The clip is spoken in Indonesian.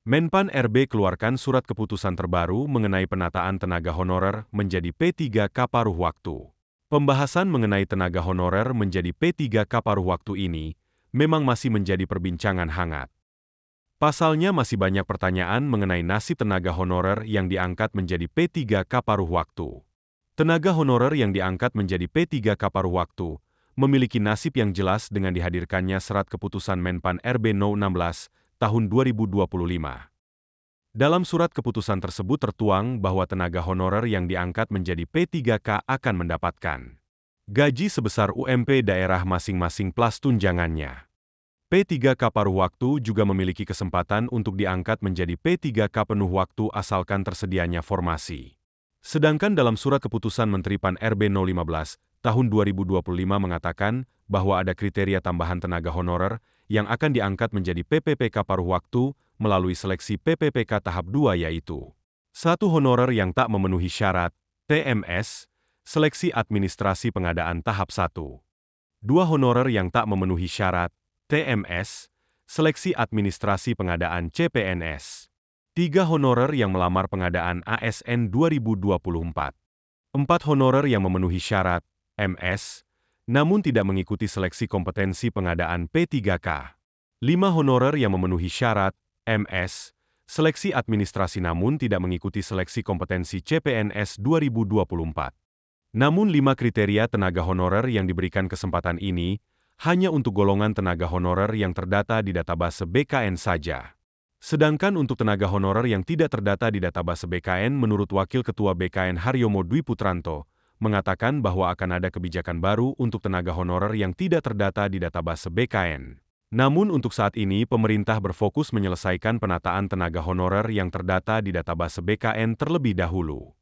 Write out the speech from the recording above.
Menpan RB keluarkan surat keputusan terbaru mengenai penataan tenaga honorer menjadi P3K paruh waktu. Pembahasan mengenai tenaga honorer menjadi P3K paruh waktu ini memang masih menjadi perbincangan hangat. Pasalnya masih banyak pertanyaan mengenai nasib tenaga honorer yang diangkat menjadi P3K paruh waktu. Tenaga honorer yang diangkat menjadi P3K paruh waktu memiliki nasib yang jelas dengan dihadirkannya Serat Keputusan Menpan RB No. 16 tahun 2025. Dalam surat keputusan tersebut tertuang bahwa tenaga honorer yang diangkat menjadi P3K akan mendapatkan gaji sebesar UMP daerah masing-masing plus tunjangannya. P3K paruh waktu juga memiliki kesempatan untuk diangkat menjadi P3K penuh waktu asalkan tersedianya formasi. Sedangkan dalam surat keputusan Menteri PAN RB No. 15 tahun 2025 mengatakan bahwa ada kriteria tambahan tenaga honorer yang akan diangkat menjadi PPPK paruh waktu melalui seleksi PPPK tahap 2 yaitu 1. Honorer yang tak memenuhi syarat, TMS, seleksi administrasi pengadaan tahap 1. 2. Honorer yang tak memenuhi syarat, TMS, seleksi administrasi pengadaan CPNS. 3. Honorer yang melamar pengadaan ASN 2024. 4. Honorer yang memenuhi syarat, MS, namun tidak mengikuti seleksi kompetensi pengadaan P3K. 5. Honorer yang memenuhi syarat, MS, seleksi administrasi namun tidak mengikuti seleksi kompetensi CPNS 2024. Namun 5 kriteria tenaga honorer yang diberikan kesempatan ini hanya untuk golongan tenaga honorer yang terdata di database BKN saja. Sedangkan untuk tenaga honorer yang tidak terdata di database BKN menurut Wakil Ketua BKN Haryomo Dwi Putranto, mengatakan bahwa akan ada kebijakan baru untuk tenaga honorer yang tidak terdata di database BKN. Namun untuk saat ini pemerintah berfokus menyelesaikan penataan tenaga honorer yang terdata di database BKN terlebih dahulu.